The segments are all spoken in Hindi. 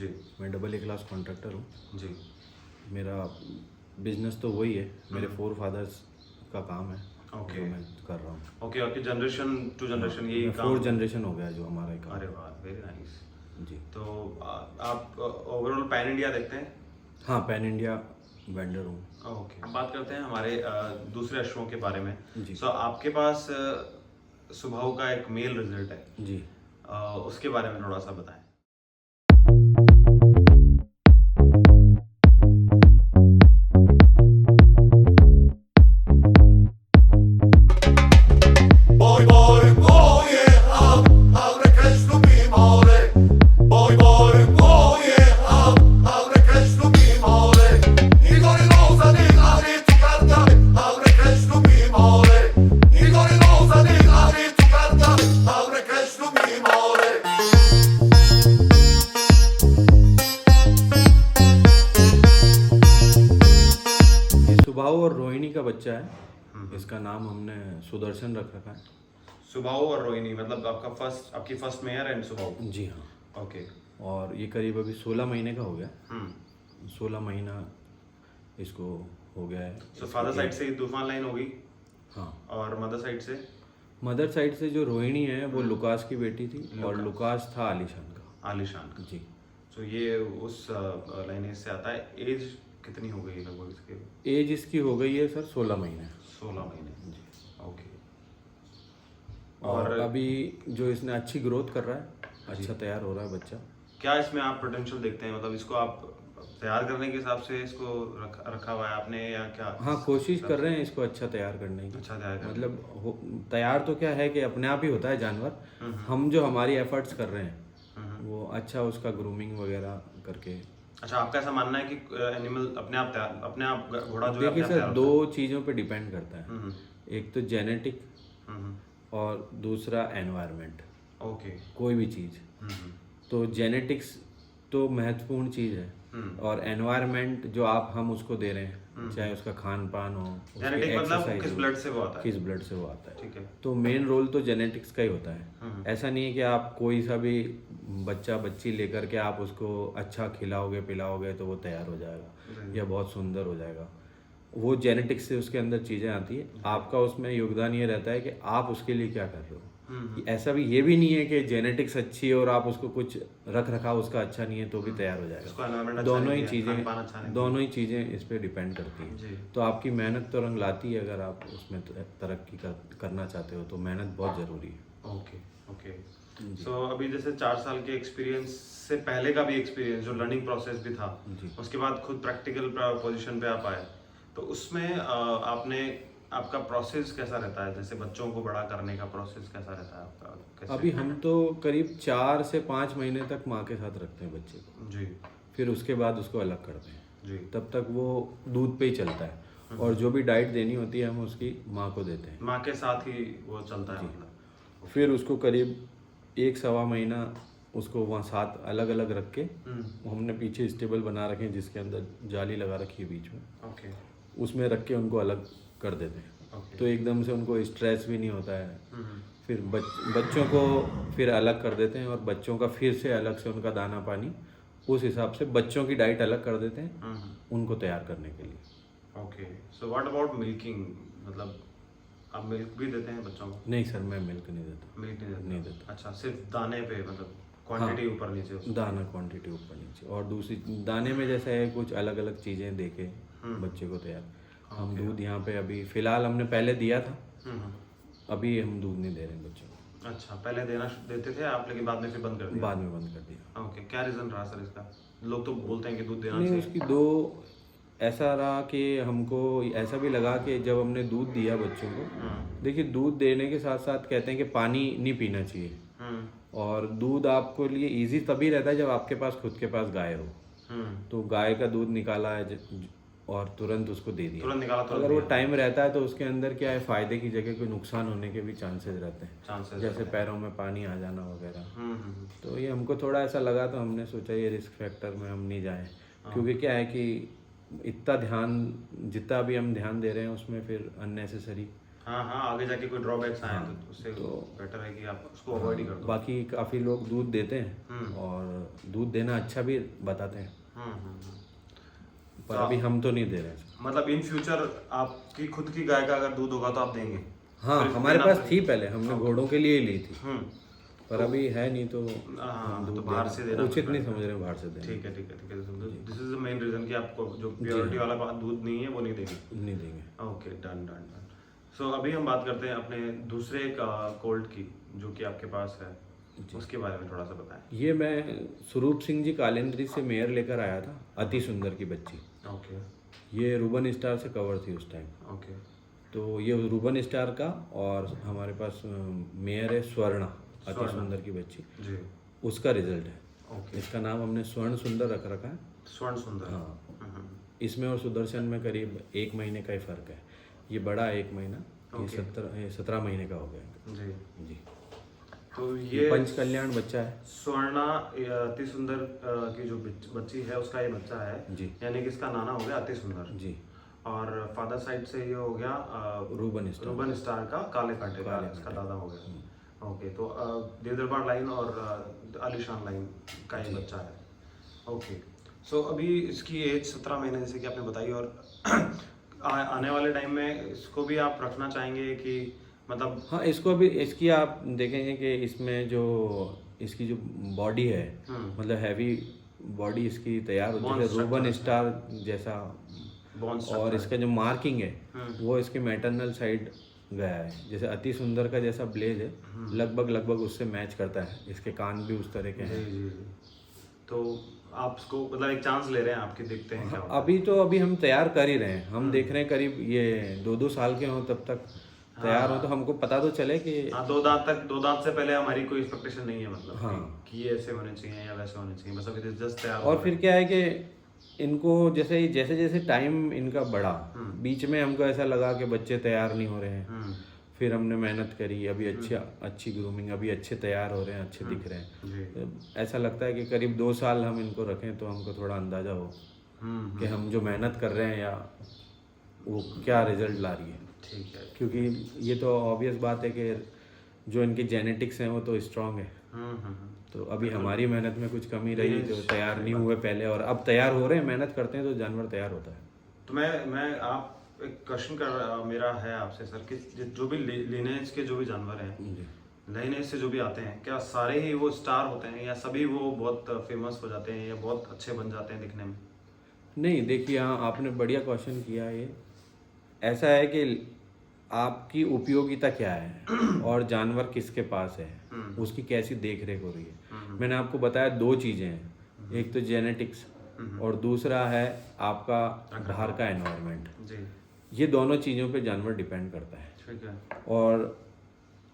जी। मैं डबल ए क्लास कॉन्ट्रैक्टर हूँ। जी। मेरा बिजनेस तो वही है, मेरे फोर फादर्स का काम है ओके। जो मैं कर रहा हूँ। ओके, आपकी जनरेशन टू जनरेशन यही मैं काम। फोर्थ जनरेशन हो गया जो हमारा ये काम। अरे वाह, वेरी नाइस। जी तो आप ओवरऑल पैन इंडिया देखते हैं? हाँ, पैन इंडिया वेंडर हूँ। ओके, अब बात करते हैं हमारे दूसरे अश्वों के बारे में। जी सो आपके पास सुबह का एक मेल रिजल्ट है, जी। उसके बारे में थोड़ा सा बताएं। Boy, boy, boy, yeah, abre Krishna mi more. Boy, boy, boy, yeah, abre Krishna mi more. Igor knows I need to carta, abre Krishna mi more. Igor knows I need to carta, abre Krishna mi more. ये सुबाहु और रोहिणी का बच्चा है। इसका नाम हमने सुदर्शन रख रखा है। सुबह और रोहिणी, मतलब आपकी फर्स्ट मेयर एंड सुबह। जी हाँ। ओके। और ये करीब अभी 16 महीने का हो गया। हम्म। 16 महीना इसको हो गया है। सो फादर साइड से तूफान लाइन होगी। हाँ। और मदर साइड से? मदर साइड से जो रोहिणी है वो लुकास की बेटी थी और लुकास था आलिशान का। आलिशान का। जी। तो ये उस लाइनेज से आता है। एज कितनी हो गई लगभग इसके? एज इसकी हो गई है सर 16 महीने। 16 महीने। जी। ओके। और अभी जो इसने अच्छी ग्रोथ कर रहा है, अच्छा तैयार हो रहा है बच्चा। क्या इसमें आप पोटेंशियल देखते हैं? मतलब इसको आप तैयार करने के हिसाब से इसको रखा हुआ है आपने, या क्या? हाँ, कोशिश कर रहे हैं इसको अच्छा तैयार करने की। अच्छा तैयार करने मतलब तैयार तो क्या है कि अपने आप ही होता है जानवर। हम जो हमारी एफर्ट्स कर रहे हैं वो अच्छा उसका ग्रूमिंग वगैरह करके। अच्छा, आपका ऐसा मानना है कि एनिमल अपने आप घोड़ा जो है देखिए अपने आप सर, तैयार होता दो चीज़ों पे डिपेंड करता है? है। एक तो जेनेटिक और दूसरा एनवायरनमेंट। ओके। कोई भी चीज़ तो जेनेटिक्स तो महत्वपूर्ण चीज़ है और एनवायरनमेंट जो हम उसको दे रहे हैं, चाहे उसका खान पान हो, उसकी जेनेटिक मतलब exercise किस हो, ब्लड से वो आता है? किस ब्लड से वो आता है। ठीक है। तो मेन रोल तो जेनेटिक्स का ही होता है। ऐसा नहीं है कि आप कोई सा भी बच्चा बच्ची लेकर के आप उसको अच्छा खिलाओगे पिलाओगे तो वो तैयार हो जाएगा या बहुत सुंदर हो जाएगा। वो जेनेटिक्स से उसके अंदर चीज़ें आती है। आपका उसमें योगदान ये रहता है कि आप उसके लिए क्या कर रहे हो। ऐसा भी ये भी नहीं है कि जेनेटिक्स अच्छी है और आप उसको कुछ रख रखाव उसका अच्छा नहीं है तो भी तैयार हो उसको जाएगा। environment अच्छा दोनों नहीं ही दिया, खान-पान अच्छा नहीं दोनों ही चीज़ें इस पे डिपेंड करती जी। हैं। तो आपकी मेहनत तो रंग लाती है। अगर आप उसमें तरक्की करना चाहते हो तो मेहनत बहुत ज़रूरी है। ओके। ओके। सो अभी जैसे 4 साल के एक्सपीरियंस से पहले का भी एक्सपीरियंस, जो लर्निंग प्रोसेस भी था, उसके बाद खुद प्रैक्टिकल पोजीशन पे आप आए, तो उसमें आपका प्रोसेस कैसा रहता है? जैसे बच्चों को बड़ा करने का प्रोसेस कैसा रहता है आपका? कैसे? अभी हम तो करीब 4 से 5 महीने तक माँ के साथ रखते हैं बच्चे को। जी। फिर उसके बाद उसको अलग करते हैं। जी। तब तक वो दूध पे ही चलता है और जो भी डाइट देनी होती है हम उसकी माँ को देते हैं। माँ के साथ ही वो चलता है मतलब? फिर उसको करीब 1 सवा महीना उसको वहाँ साथ अलग अलग रख के हमने पीछे स्टेबल बना रखे हैं जिसके अंदर जाली लगा रखी है बीच में। ओके। उसमें रख के उनको अलग कर देते हैं। ओके। तो एकदम से उनको स्ट्रेस भी नहीं होता है। फिर बच्चों को फिर अलग कर देते हैं और बच्चों का फिर से अलग से उनका दाना पानी उस हिसाब से बच्चों की डाइट अलग कर देते हैं उनको तैयार करने के लिए। Okay. So what about milking? मतलब आप मिल्क भी देते हैं बच्चों को? नहीं सर, मैं मिल्क नहीं देता। मिल्क नहीं देता। अच्छा, सिर्फ दाने पे, मतलब क्वांटिटी ऊपर नीचे उसकी? दाना क्वांटिटी ऊपर नीचे और दूसरी दाने में जैसे है कुछ अलग अलग चीज़ें दे के बच्चे को तैयार। हम दूध यहाँ पे अभी फ़िलहाल हमने पहले दिया था, अभी हम दूध नहीं दे रहे हैं बच्चों को। अच्छा, पहले देते थे आप, लेकिन बाद में फिर बंद कर दिया? बाद में बंद कर दिया। ओके। क्या रीज़न रहा सर इसका? लोग तो बोलते हैं कि दूध देना नहीं, चाहिए। उसकी दो ऐसा रहा कि हमको ऐसा भी लगा कि जब हमने दूध दिया बच्चों को, देखिए दूध देने के साथ साथ कहते हैं कि पानी नहीं पीना चाहिए। और दूध आपको लिए इजी तभी रहता है जब आपके पास खुद के पास गाय हो। तो गाय का दूध निकाला है और तुरंत उसको दे दिया। तुरंत निकाला, तुरंत अगर वो दिया। टाइम रहता है तो उसके अंदर क्या है, फ़ायदे की जगह कोई नुकसान होने के भी चांसेस रहते हैं, चांसेस जैसे पैरों में पानी आ जाना वगैरह। हम्म। तो ये हमको थोड़ा ऐसा लगा तो हमने सोचा ये रिस्क फैक्टर में हम नहीं जाएं, क्योंकि क्या है कि इतना ध्यान जितना भी हम ध्यान दे रहे हैं उसमें फिर अननेसेसरी हाँ आगे जाके कोई ड्रॉबैक्स आए तो उससे बेटर है कि आप उसको अवॉइड ही कर दो। बाकी काफ़ी लोग दूध देते हैं और दूध देना अच्छा भी बताते हैं, पर अभी हम तो नहीं दे रहे हैं। मतलब इन फ्यूचर आपकी खुद की गाय का अगर दूध होगा तो आप देंगे? हाँ, हमारे पास थी पहले, हमने घोड़ों के लिए ही ली थी, पर अभी है नहीं तो तो बाहर से देना उचित नहीं समझ रहे बाहर से देना। ठीक है this is the main reason कि आपको जो प्योरिटी वाला दूध नहीं है वो नहीं देंगे। Okay done. सो अभी हम बात करते हैं अपने दूसरे कोल्ड की जो कि आपके पास है, उसके बारे में थोड़ा सा बताएं। ये मैं स्वरूप सिंह जी कालेंद्री से मेयर लेकर आया था, अति सुंदर की बच्ची। ओके। ये रूबन स्टार से कवर थी उस टाइम। ओके। तो ये रूबन स्टार का, और हमारे पास मेयर है स्वर्णा, अति सुंदर की बच्ची जी, उसका रिजल्ट है। ओके। इसका नाम हमने स्वर्ण सुंदर रख रखा है। स्वर्ण सुंदर। हाँ, इसमें और सुदर्शन में करीब 1 महीने का ही फर्क है। ये बड़ा है 1 महीना, ये 17 महीने का हो गया जी। तो ये पंच कल्याण बच्चा है। स्वर्णा अति सुंदर की जो बच्ची है उसका ये बच्चा है जी, यानी कि इसका नाना हो गया अति सुंदर जी। और फादर साइड से ये हो गया रूबन स्टार का काले कांटे का इसका दादा हो गया। ओके, तो देवदरबार लाइन और आलिशान लाइन का ये बच्चा है। ओके, सो अभी इसकी एज 17 महीने जैसे कि आपने बताई, और आने वाले टाइम में इसको भी आप रखना चाहेंगे कि मतलब? हाँ, इसको अभी इसकी आप देखेंगे कि इसमें जो इसकी जो बॉडी है, मतलब हैवी बॉडी इसकी तैयार होती है रूबन स्टार जैसा, और इसका जो मार्किंग है वो इसके मैटरनल साइड गया है। जैसे अति सुंदर का जैसा ब्लेज है, लगभग उससे मैच करता है। इसके कान भी उस तरह के हैं। जी। तो आप उसको मतलब एक चांस ले रहे हैं, आपके देखते हैं क्या होता है? अभी हम तैयार कर ही रहे हैं। हम देख रहे हैं करीब ये 2 साल के हों तब तक तैयार हो, तो हमको पता तो चले कि 2 दांत से पहले हमारी कोई एक्सपेक्टेशन नहीं है, मतलब कि ये ऐसे होने चाहिए या वैसे होने चाहिए, बस अभी जस्ट तैयार। और फिर क्या है कि इनको जैसे टाइम इनका बढ़ा, बीच में हमको ऐसा लगा कि बच्चे तैयार नहीं हो रहे हैं। फिर हमने मेहनत करी, अभी अच्छी ग्रूमिंग, अभी अच्छे तैयार हो रहे हैं, अच्छे दिख रहे हैं। ऐसा लगता है कि करीब 2 साल हम इनको रखें तो हमको थोड़ा अंदाजा हो कि हम जो मेहनत कर रहे हैं या वो क्या रिजल्ट ला रही है। ठीक है, क्योंकि ये तो ऑब्वियस बात है कि जो इनके जेनेटिक्स हैं वो तो स्ट्रांग है। तो अभी हमारी मेहनत में कुछ कमी रही जो तैयार नहीं हुए पहले, और अब तैयार हो रहे हैं, मेहनत करते हैं तो जानवर तैयार होता है। तो मैं आप एक क्वेश्चन मेरा है आपसे सर कि जो भी लिनेज के जो भी जानवर हैं, लिनेज से जो भी आते हैं, क्या सारे ही वो स्टार होते हैं या सभी वो बहुत फेमस हो जाते हैं या बहुत अच्छे बन जाते हैं दिखने में? नहीं, देखिए, हाँ, आपने बढ़िया क्वेश्चन किया। ये ऐसा है कि आपकी उपयोगिता क्या है और जानवर किसके पास है, उसकी कैसी देख रेख हो रही है। मैंने आपको बताया 2 चीज़ें हैं, एक तो जेनेटिक्स और दूसरा है आपका बाहर का एनवायरनमेंट। ये दोनों चीज़ों पे जानवर डिपेंड करता है। ठीक है। और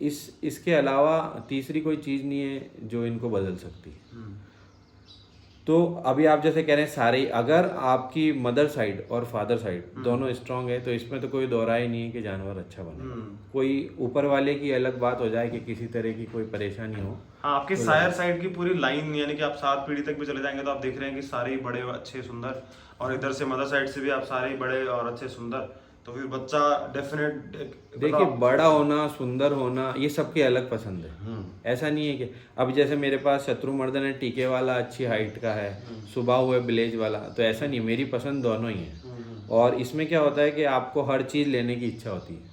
इसके अलावा तीसरी कोई चीज़ नहीं है जो इनको बदल सकती है। तो अभी आप जैसे कह रहे हैं सारे, अगर आपकी मदर साइड और फादर साइड दोनों स्ट्रांग है तो इसमें तो कोई दोहरा ही नहीं है कि जानवर अच्छा बने। कोई ऊपर वाले की अलग बात हो जाए कि किसी तरह की कोई परेशानी हो। हाँ, आपके सायर साइड की पूरी लाइन यानी कि आप 7 पीढ़ी तक भी चले जाएंगे तो आप देख रहे हैं कि सारे ही बड़े अच्छे सुंदर, और इधर से मदर साइड से भी आप सारे ही बड़े और अच्छे सुंदर, तो फिर बच्चा डेफिनेट। देखिए, बड़ा होना, सुंदर होना, ये सबके अलग पसंद है। ऐसा नहीं है कि अब जैसे मेरे पास शत्रुमर्दन है, टीके वाला, अच्छी हाइट का है, सुबह हुए ब्लेज वाला, तो ऐसा नहीं, मेरी पसंद दोनों ही है। और इसमें क्या होता है कि आपको हर चीज़ लेने की इच्छा होती है,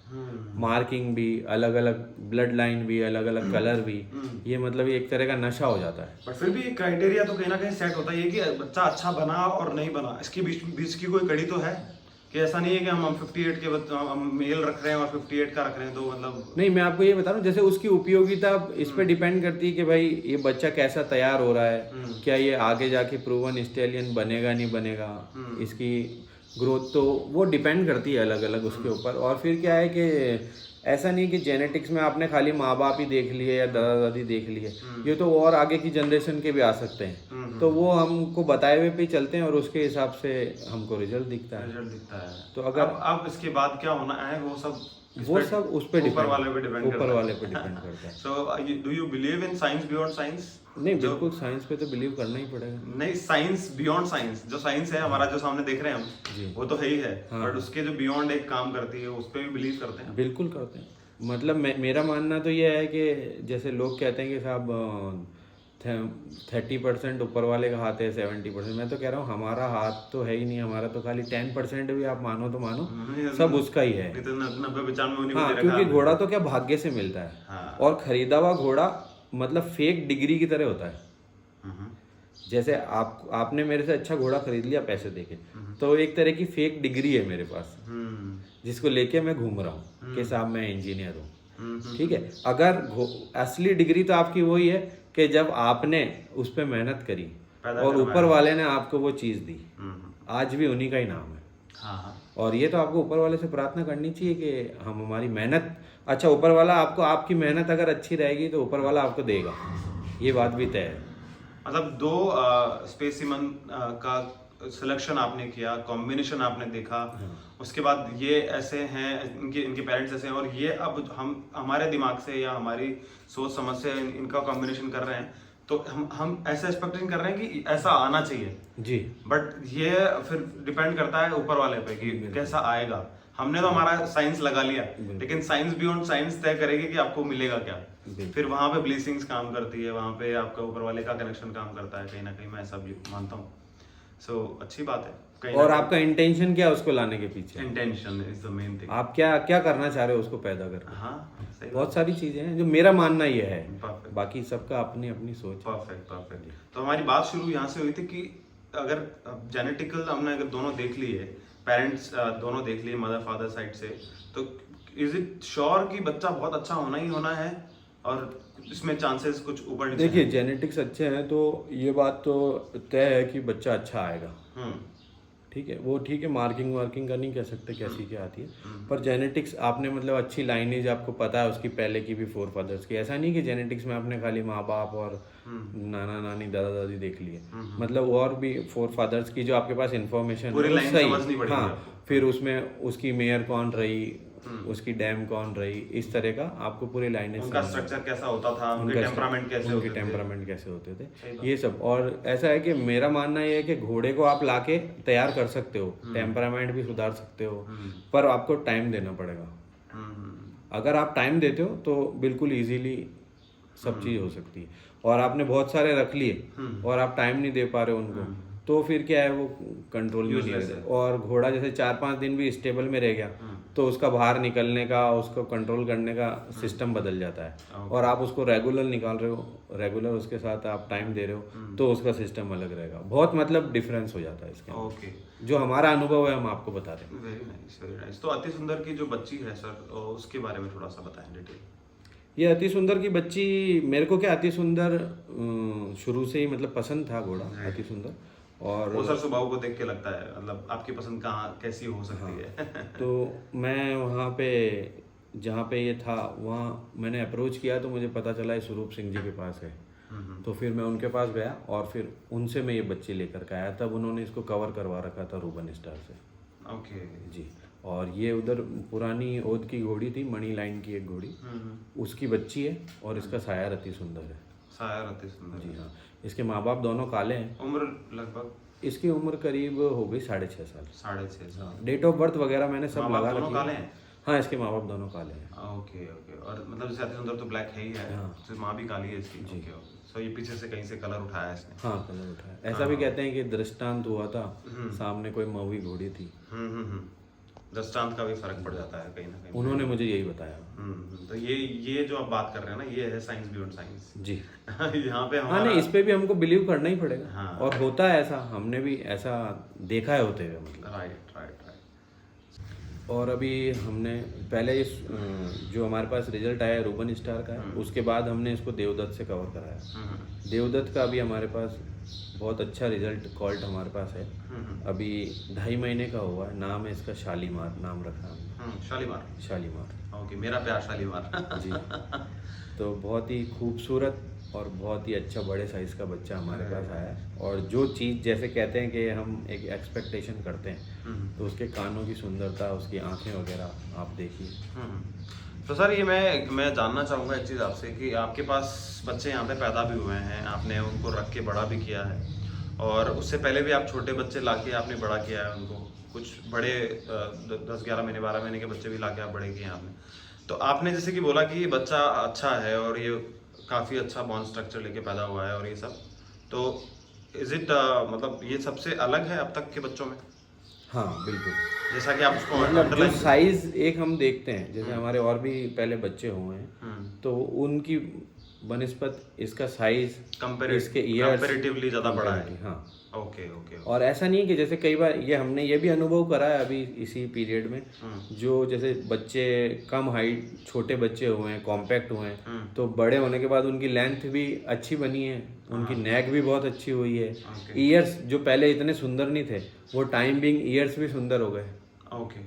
मार्किंग भी अलग अलग, ब्लड लाइन भी अलग अलग, कलर भी, ये मतलब एक तरह का नशा हो जाता है। बट फिर भी क्राइटेरिया तो कहीं ना कहीं सेट होता है कि बच्चा अच्छा बना और नहीं बना, इसकी बीच की कोई कड़ी तो है कि ऐसा नहीं है कि हम 58 के हम मेल रख रहे हैं और 58 का रख रहे हैं, तो मतलब नहीं, मैं आपको ये बता रहा हूँ, जैसे उसकी उपयोगिता इस पे डिपेंड करती है कि भाई ये बच्चा कैसा तैयार हो रहा है, क्या ये आगे जाके प्रूवन स्टैलियन बनेगा नहीं बनेगा, इसकी ग्रोथ, तो वो डिपेंड करती है अलग अलग उसके ऊपर। और फिर क्या है कि ऐसा नहीं कि जेनेटिक्स में आपने खाली माँ बाप ही देख लिए या दादा दादी देख लिए, ये तो और आगे की जनरेशन के भी आ सकते हैं। तो वो हमको बताए हुए पे चलते हैं और उसके हिसाब से हमको रिजल्ट दिखता है। तो तो अगर अब इसके बाद क्या होना है वो सब वो सब उस पे ऊपर वाले पे डिपेंड ऊपर वाले पे डिपेंड करता है। So do you believe in science beyond science? नहीं, बिल्कुल साइंस पे तो बिलीव करना ही पड़ेगा। नहीं, साइंस बियॉन्ड साइंस, जो साइंस है हमारा जो सामने देख रहे हैं हम, वो तो है ही है, बट उसके जो बियॉन्ड एक काम करती है उस पे भी बिलीव करते हैं। बिल्कुल करते हैं। मतलब मेरा मानना तो ये है कि जैसे लोग कहते हैं कि साहब 30% ऊपर वाले का हाथ है, 70%, मैं तो कह रहा हूँ हमारा हाथ तो है ही नहीं, हमारा तो खाली 10% भी आप मानो तो मानो, सब उसका ही है। 90-95 हाँ, क्योंकि घोड़ा तो क्या भाग्य से मिलता है। हाँ। और खरीदा हुआ घोड़ा मतलब फेक डिग्री की तरह होता है। जैसे आपने मेरे से अच्छा घोड़ा खरीद लिया पैसे देके, तो एक तरह की फेक डिग्री है मेरे पास, जिसको लेके मैं घूम रहा हूँ कि साहब मैं इंजीनियर हूँ। ठीक है, अगर असली डिग्री तो आपकी वही है कि जब आपने उस पर मेहनत करी और ऊपर वाले ने आपको वो चीज़ दी, आज भी उन्हीं का ही नाम है। हाँ। और ये तो आपको ऊपर वाले से प्रार्थना करनी चाहिए कि हम हमारी मेहनत, अच्छा ऊपर वाला आपको, आपकी मेहनत अगर अच्छी रहेगी तो ऊपर वाला आपको देगा, ये बात भी तय है। मतलब 2 स्पेसिमन का सिलेक्शन आपने किया, कॉम्बिनेशन आपने देखा, उसके बाद ये ऐसे हैं, इनके पेरेंट्स ऐसे हैं, और ये अब हम हमारे दिमाग से या हमारी सोच समझ से इनका कॉम्बिनेशन कर रहे हैं, तो हम ऐसा एक्सपेक्टेशन कर रहे हैं कि ऐसा आना चाहिए जी। बट ये फिर डिपेंड करता है ऊपर वाले पे कि कैसा आएगा। हमने तो हमारा साइंस लगा लिया, लेकिन साइंस बियॉन्ड साइंस तय करेगी कि आपको मिलेगा क्या। फिर वहां पे ब्लेसिंग्स काम करती है, वहां पे आपका ऊपर वाले का कनेक्शन काम करता है, कहीं ना कहीं मैं ऐसा भी मानता हूँ। सो अच्छी बात है। और आपका इंटेंशन क्या है उसको लाने के पीछे? Intention is the main thing. आप क्या क्या करना चाह रहे हो उसको पैदा करके। हाँ, सही बहुत सारी चीजें हैं जो मेरा मानना ये है, Perfect. बाकी सबका अपनी अपनी सोच। परफेक्ट। तो हमारी बात शुरू यहाँ से हुई थी कि अगर जेनेटिकल हमने अगर दोनों देख लिए, पेरेंट्स दोनों देख लिए मदर फादर साइड से, तो इज इट श्योर कि बच्चा बहुत अच्छा होना ही होना है, और इसमें चांसेस कुछ ऊपर नीचे? देखिए, जेनेटिक्स अच्छे हैं तो ये बात तो तय है कि बच्चा अच्छा आएगा। ठीक है, वो ठीक है, मार्किंग वार्किंग का नहीं कह सकते कैसी क्या आती है, पर जेनेटिक्स आपने मतलब अच्छी लाइनेज आपको पता है उसकी पहले की भी, फोर फादर्स की। ऐसा नहीं कि जेनेटिक्स में आपने खाली माँ बाप और नाना नानी दादा दादी देख लिए, मतलब और भी फोर फादर्स की जो आपके पास इन्फॉर्मेशन सही। हाँ, फिर उसमें उसकी मेयर कौन रही, उसकी डैम कौन रही, इस तरह का आपको पूरी लाइनें, उनका स्ट्रक्चर कैसा होता था, उनके टेम्परामेंट कैसे होते थे, ये सब। और ऐसा है कि मेरा मानना ये है कि घोड़े को आप लाके तैयार कर सकते हो, टेम्परामेंट भी सुधार सकते हो, पर आपको टाइम देना पड़ेगा। अगर आप टाइम देते हो तो बिल्कुल इजीली सब चीज़ हो सकती है। और आपने बहुत सारे रख लिए और आप टाइम नहीं दे पा रहे उनको, तो फिर क्या है, वो कंट्रोल में नहीं रहता। और घोड़ा जैसे 4-5 दिन भी स्टेबल में रह गया तो उसका बाहर निकलने का, उसको कंट्रोल करने का सिस्टम बदल जाता है। और आप उसको रेगुलर निकाल रहे हो, रेगुलर उसके साथ आप टाइम दे रहे हो, तो उसका सिस्टम अलग रहेगा। बहुत मतलब डिफरेंस हो जाता है इसके। ओके, जो हमारा अनुभव है हम आपको बता रहे हैं। Very nice, very nice. तो अति सुंदर की जो बच्ची है सर, उसके बारे में थोड़ा सा बताएं डिटेल। ये अति सुंदर की बच्ची, मेरे को क्या अति सुंदर शुरू से ही मतलब पसंद था घोड़ा अति सुंदर। और वो सर स्वभाव को देख के लगता है, मतलब आपकी पसंद कहाँ कैसी हो सकती है। तो मैं वहाँ पे जहाँ पे ये था वहाँ मैंने अप्रोच किया तो मुझे पता चला ये स्वरूप सिंह जी के पास है। तो फिर मैं उनके पास गया और फिर उनसे मैं ये बच्ची लेकर के आया। तब उन्होंने इसको कवर करवा रखा था रूबन स्टार से। ओके जी। और ये उधर पुरानी ओद की घोड़ी थी, मणि लाइन की एक घोड़ी, उसकी बच्ची है। और इसका साया अति सुंदर है। साया अति सुंदर। जी हाँ। इसके माँ बाप दोनों काले हैं। उम्र लगभग इसकी उम्र करीब हो गई 6.5 साल। 6.5 साल। डेट ऑफ बर्थ वगैरह मैंने सब लगा दोनों काले हैं? हाँ, इसके माँ बाप दोनों काले हैं। Okay okay. और मतलब जैसे अति सुंदर तो ब्लैक है ही है, तो माँ भी काली है इसकी। Okay okay. सो ये पीछे से कहीं से कलर उठाया है इसने? हाँ, कलर उठाया। ऐसा भी कहते हैं कि दृष्टांत हुआ था, सामने कोई मवी घोड़ी थी। दृष्टांत का भी फर्क पड़ जाता है कहीं ना कहीं। उन्होंने मुझे यही बताया। तो ये जो आप बात कर रहे हैं ना, ये है साइंस बियॉन्ड साइंस जी। यहाँ पे हाँ, नहीं, इस पे भी हमको बिलीव करना ही पड़ेगा। हाँ। और होता है ऐसा, हमने भी ऐसा देखा है होते हुए, मतलब। Right right. और अभी हमने पहले इस जो हमारे पास रिजल्ट आया रूबन स्टार का है, उसके बाद हमने इसको देवदत्त से कवर कराया। देवदत्त का भी हमारे पास बहुत अच्छा रिजल्ट कॉल्ट हमारे पास है। अभी 2.5 महीने का हुआ है। नाम है इसका शालीमार, नाम रखा हमने। शालीमार। शालीमार। ओके, मेरा प्यार शालीमार। जी। तो बहुत ही खूबसूरत और बहुत ही अच्छा बड़े साइज़ का बच्चा हमारे पास आया है। और जो चीज़ जैसे कहते हैं कि हम एक एक्सपेक्टेशन करते हैं, तो उसके कानों की सुंदरता, उसकी आंखें वगैरह आप देखिए। तो सर ये मैं जानना चाहूँगा एक चीज़ आपसे कि आपके पास बच्चे यहाँ पे पैदा भी हुए हैं, आपने उनको रख के बड़ा भी किया है, और उससे पहले भी आप छोटे बच्चे लाके आपने बड़ा किया है उनको, कुछ बड़े 10-11 महीने 12 महीने के बच्चे भी लाके आप बड़े किए हैं आपने। तो आपने जैसे कि बोला कि ये बच्चा अच्छा है और ये काफ़ी अच्छा बॉन्ड स्ट्रक्चर लेके पैदा हुआ है और ये सब, तो इज इट मतलब ये सबसे अलग है अब तक के बच्चों में? हाँ बिल्कुल। जैसा कि आप उसको मतलब जो underline- साइज एक हम देखते हैं, जैसे हमारे और भी पहले बच्चे हुए हैं, तो उनकी बनिस्बत इसका साइज, इसके ईयर्स कंपैरेटिवली ज़्यादा बड़ा है। हाँ। Okay okay. और ऐसा नहीं है कि जैसे कई बार ये हमने ये भी अनुभव करा है अभी इसी पीरियड में, जो जैसे बच्चे कम हाइट, छोटे बच्चे हुए हैं, कॉम्पैक्ट हुए हैं, तो बड़े होने के बाद उनकी लेंथ भी अच्छी बनी है, उनकी नेक भी बहुत अच्छी हुई है। ईयर्स जो पहले इतने सुंदर नहीं थे, वो टाइम बिंग ईयर्स भी सुंदर हो गए। ओके।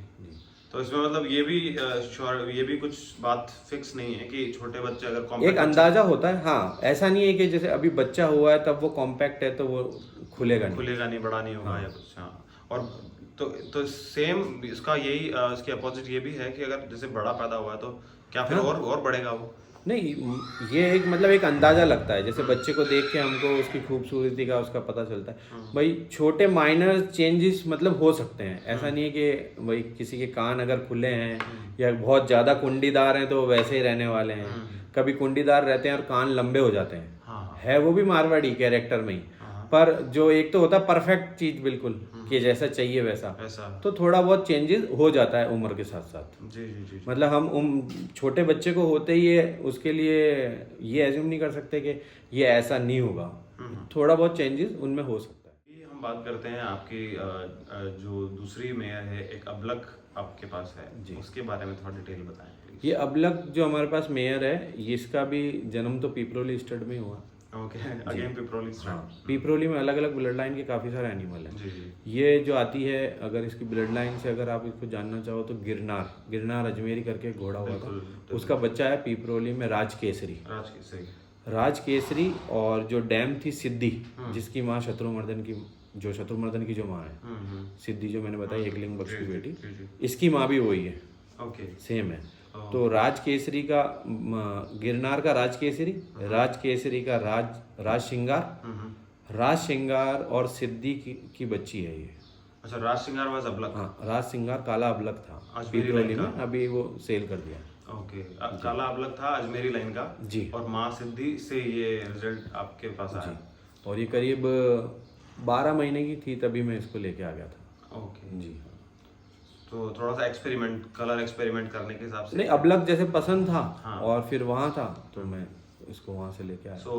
तो इसमें मतलब ये भी कुछ बात फिक्स नहीं है कि छोटे बच्चे अगर एक कॉम्पैक्ट अंदाजा होता है। हाँ, ऐसा नहीं है कि जैसे अभी बच्चा हुआ है तब वो कॉम्पैक्ट है तो वो खुलेगा नहीं। बड़ा नहीं होगा या कुछ। हाँ। और तो सेम इसका यही इसके अपोजिट ये भी है कि अगर जैसे बड़ा पैदा हुआ है तो क्या फिर और बढ़ेगा वो? नहीं, ये एक मतलब एक अंदाजा लगता है, जैसे बच्चे को देख के हमको उसकी खूबसूरती का उसका पता चलता है। भाई छोटे माइनर चेंजेस मतलब हो सकते हैं, ऐसा नहीं है कि भाई किसी के कान अगर खुले हैं या बहुत ज़्यादा कुंडीदार हैं तो वैसे ही रहने वाले हैं, कभी कुंडीदार रहते हैं और कान लंबे हो जाते हैं। है वो भी मारवाड़ी कैरेक्टर में ही, पर जो एक तो होता है परफेक्ट चीज बिल्कुल कि जैसा चाहिए वैसा, तो थोड़ा बहुत चेंजेस हो जाता है उम्र के साथ साथ। जी जी जी। मतलब हम छोटे बच्चे को होते ही उसके लिए ये एज्यूम नहीं कर सकते कि ये ऐसा नहीं होगा, थोड़ा बहुत चेंजेस उनमें हो सकता है। हम बात करते हैं आपकी जो दूसरी मेयर है, एक अबलक आपके पास है, उसके बारे में थोड़ा डिटेल बताएं प्लीज। ये अबलक जो हमारे पास मेयर है, इसका भी जन्म तो पिपरोली स्टड में हुआ। ओके, अगेन पिपरोली स्टड। हाँ, पिपरोली में अलग अलग ब्लड लाइन के काफ़ी सारे एनिमल हैं। जी जी। ये जो आती है, अगर इसकी ब्लड लाइन से अगर आप इसको जानना चाहो तो गिरनार अजमेरी करके घोड़ा हुआ था, उसका बच्चा है पिपरोली में राजकेसरी। और जो डैम थी सिद्धि, जिसकी माँ शत्रुमर्दन की जो माँ है सिद्धि, जो मैंने बताई एकलिंग बख्श की बेटी, इसकी माँ भी वही है। ओके, सेम है। तो राजकेसरी का गिरनार का राजकेसरी का राज श्रृंगार और सिद्धि की बच्ची है ये। अच्छा, राज श्रृंगार वाज अबलक। हाँ, राज श्रृंगार काला अबलक था पिपरोली में, अभी वो सेल कर दिया। ओके, काला अबलक था अजमेरी लाइन का जी, और माँ सिद्धि से ये रिजल्ट आपके पास आया। और ये करीब 12 महीने की थी तभी मैं इसको लेके आ गया था। ओके जी। तो थोड़ा सा कलर एक्सपेरिमेंट करने के हिसाब से। नहीं, अबलक जैसे पसंद था। हाँ। और फिर वहाँ था तो मैं इसको वहाँ से लेके आया। सो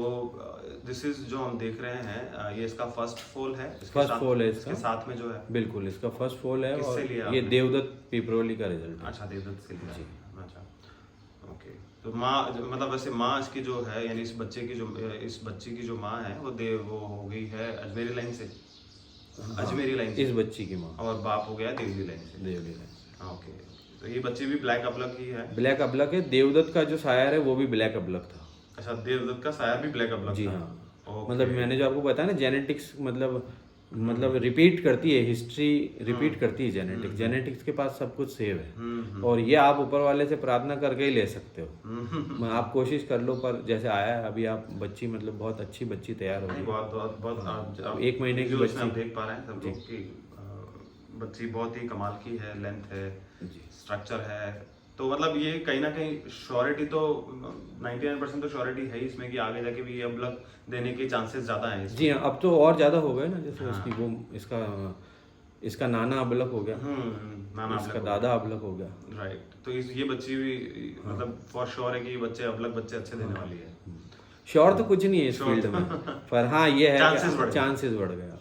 दिस इज जो हम देख रहे हैं, ये इसका फर्स्ट फोल है। फर्स्ट फोल है इसके साथ में जो है। बिल्कुल, इसका फर्स्ट फोल है। किससे और लिया ये आपने? देवदत्त पिपरोली का रिजल्ट है। अच्छा, देवदत्त से लिया। अच्छा, ओके। तो माँ मतलब वैसे माँ इसकी जो है, यानी इस बच्चे की जो माँ है वो हो गई है अजमेरी लाइन से। अजमेरी लाइन से इस बच्ची की माँ। और बाप हो गया देवली लाइन से। ओके, तो ये बच्चे भी ब्लैक अबलक ही है। ब्लैक अबलक है। देवदत्त का जो सायर है वो भी ब्लैक अबलक था। अच्छा, देवदत्त का साया भी ब्लैक अबलक जी था। हाँ। मतलब मैंने जो आपको बताया ना, जेनेटिक्स मतलब रिपीट करती है, हिस्ट्री रिपीट करती है जेनेटिक्स के पास सब कुछ सेव है। और ये आप ऊपर वाले से प्रार्थना करके ही ले सकते हो। आप कोशिश कर लो, पर जैसे आया है अभी आप बच्ची, मतलब बहुत अच्छी बच्ची तैयार होगी। बहुत 1 महीने की बच्ची आप देख पा रहे हैं सब लोग की बच्ची बहुत ही कमाल की है, लेंथ है, स्ट्रक्चर है। तो मतलब ये कहीं ना कहीं श्योरिटी तो 99% तो श्योरिटी है इसमें कि आगे जाके भी ये अबलक देने के चांसेस ज्यादा हैं। जी हाँ, अब तो और ज्यादा हो गए ना, जैसे उसकी वो इसका नाना अबलक हो गया, इसका दादा अबलक हो गया। राइट। तो ये बच्ची भी मतलब फॉर श्योर है कि ये बच्चे अच्छे देने वाली है। श्योर तो कुछ नहीं है इस फील्ड में, पर हाँ ये है चांसेस बढ़ गया।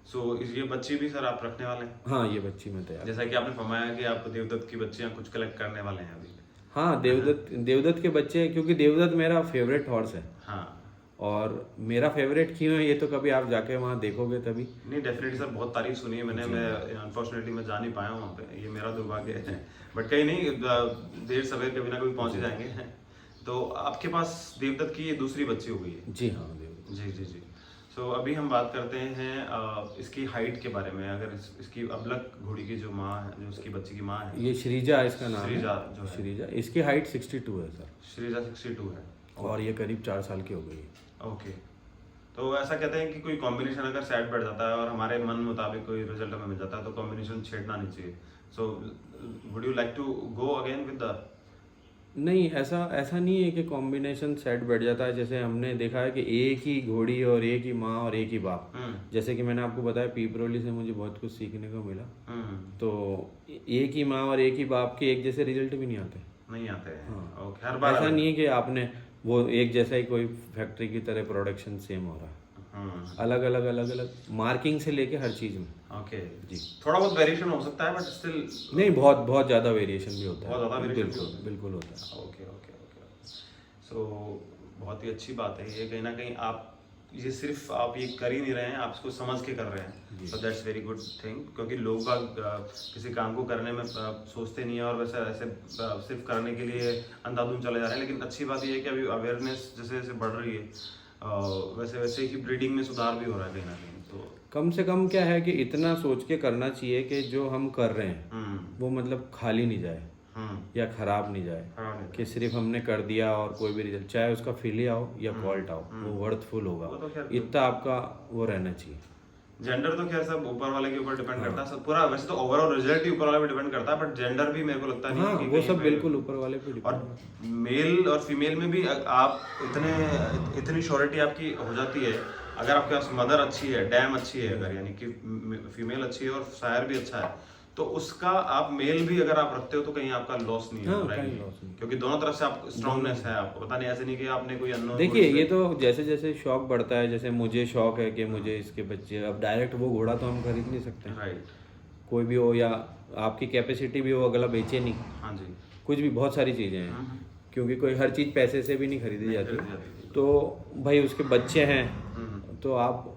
सो ये बच्ची भी सर आप रखने वाले हैं? हाँ, ये बच्ची में तैयार। जैसा कि आपने फरमाया कि आप देवदत्त की बच्चियां कुछ कलेक्ट करने वाले हैं अभी। हाँ, देवदत्त के बच्चे, क्योंकि देवदत्त मेरा फेवरेट हॉर्स है। हाँ। और मेरा फेवरेट क्यों है ये तो कभी आप जाके वहाँ देखोगे तभी। नहीं, डेफिनेटली सर, बहुत तारीफ सुनी है मैंने। मैं अनफॉर्चुनेटली मैं जा नहीं पाया वहाँ पे, ये मेरा दुर्भाग्य है। बट कहीं नहीं, देर सवेर कभी ना कभी पहुँच जाएंगे। तो आपके पास देवदत्त की ये दूसरी बच्ची हो गई है? जी हाँ देवदत्त। जी जी जी। सो अभी हम बात करते हैं इसकी हाइट के बारे में। अगर इसकी अबलक घोड़ी की जो माँ है, जो उसकी बच्ची की माँ है, ये श्रीजा इसका नाम श्रीजा है। जो है। श्रीजा, इसकी हाइट 62 है सर, श्रीजा 62 है और ये करीब 4 साल की हो गई है। ओके। तो ऐसा कहते हैं कि कोई कॉम्बिनेशन अगर सेट बैठ जाता है और हमारे मन मुताबिक कोई रिजल्ट हमें मिल जाता है तो कॉम्बिनेशन छेड़ना नहीं चाहिए। So would you like to go again with the? नहीं, ऐसा नहीं है कि कॉम्बिनेशन सेट बैठ जाता है। जैसे हमने देखा है कि एक ही घोड़ी और एक ही माँ और एक ही बाप, जैसे कि मैंने आपको बताया पीपरोली से मुझे बहुत कुछ सीखने को मिला। तो एक ही माँ और एक ही बाप के एक जैसे रिजल्ट भी नहीं आते। नहीं आते हैं। हाँ। ओके, हर बार ऐसा नहीं है कि आपने वो एक जैसा ही कोई फैक्ट्री की तरह प्रोडक्शन सेम हो रहा है। अलग अलग मार्किंग से लेके हर चीज में। ओके जी। थोड़ा बहुत वेरिएशन हो सकता है बट स्टिल नहीं, बहुत ज्यादा वेरिएशन भी होता है। बहुत ज़्यादा वेरिएशन भी बिल्कुल होता है। बिल्कुल होता है। Okay okay okay. सो बहुत ही अच्छी बात है ये। कहीं ना कहीं आप ये सिर्फ आप ये कर ही नहीं रहे हैं, आप इसको समझ के कर रहे हैं। So that's very good thing, क्योंकि लोग किसी काम को करने में सोचते नहीं है और वैसे ऐसे सिर्फ करने के लिए अंधाधुंध चले जा रहे हैं। लेकिन अच्छी बात ये है कि अभी अवेयरनेस जैसे जैसे बढ़ रही है वैसे वैसे ही ब्रीडिंग में सुधार भी हो रहा है कहीं ना कहीं। तो कम से कम क्या है कि इतना सोच के करना चाहिए कि जो हम कर रहे हैं वो मतलब खाली नहीं जाए या खराब नहीं जाए, कि सिर्फ हमने कर दिया और कोई भी रिजल्ट, चाहे उसका फेलियर हो या फॉल्ट आओ, वो वर्थफुल होगा। वो तो खैर इतना आपका वो रहना चाहिए। जेंडर तो खैर सब ऊपर वाले के ऊपर डिपेंड करता है सब पूरा। वैसे तो ओवरऑल रिजल्ट ही ऊपर वाले पे डिपेंड करता है, बट जेंडर भी मेरे को लगता नहीं हाँ, है कि वो कहीं सब पे- बिल्कुल ऊपर वाले पे डिपेंड। और मेल और फीमेल में भी आप इतनी श्योरिटी आपकी हो जाती है अगर आपके पास मदर अच्छी है, डैम अच्छी है, अगर यानी कि फीमेल अच्छी है और सायर भी अच्छा है, तो उसका आप मेल भी अगर आप रखते हो तो कहीं आपका लॉस नहीं हाँ, हो रहा कहीं है, loss नहीं। क्योंकि दोनों तरफ से आप स्ट्रांगनेस है आपको। पता नहीं ऐसे नहीं कि आपने कोई अननोन देखिए, ये तो जैसे जैसे शौक बढ़ता है, जैसे मुझे शौक है कि मुझे इसके बच्चे, अब डायरेक्ट वो घोड़ा तो हम खरीद नहीं सकते। राइट। कोई भी हो, या आपकी कैपेसिटी भी हो, अगला बेचे नहीं, हाँ जी। कुछ भी, बहुत सारी चीज़ें हैं, क्योंकि कोई हर चीज़ पैसे से भी नहीं खरीदी जाती। खरीदी जाती। तो भाई उसके बच्चे हैं तो आप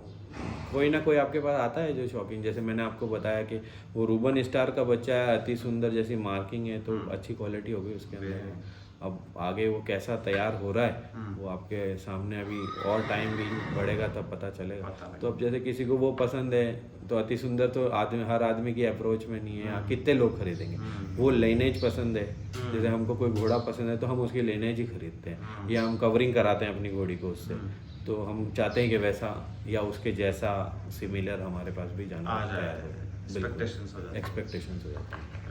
कोई ना कोई आपके पास आता है जो शौकीन, जैसे मैंने आपको बताया कि वो रूबन स्टार का बच्चा है, अति सुंदर जैसी मार्किंग है, तो अच्छी क्वालिटी हो गई उसके अंदर। अब आगे वो कैसा तैयार हो रहा है वो आपके सामने, अभी और टाइम भी बढ़ेगा तब पता चलेगा। तो अब जैसे किसी को वो पसंद है तो अति सुंदर तो हर आदमी की अप्रोच में नहीं है, कितने लोग खरीदेंगे। वो लाइनेज पसंद है, जैसे हमको कोई घोड़ा पसंद है तो हम उसकी लाइनेज ही खरीदते हैं, या हम कवरिंग कराते हैं अपनी घोड़ी को उससे। तो हम चाहते हैं कि वैसा या उसके जैसा सिमिलर हमारे पास भी जाना आ जाए, तैयार हो। एक्सपेक्टेशंस हो जाए। एक्सपेक्टेशंस हो जाते हैं।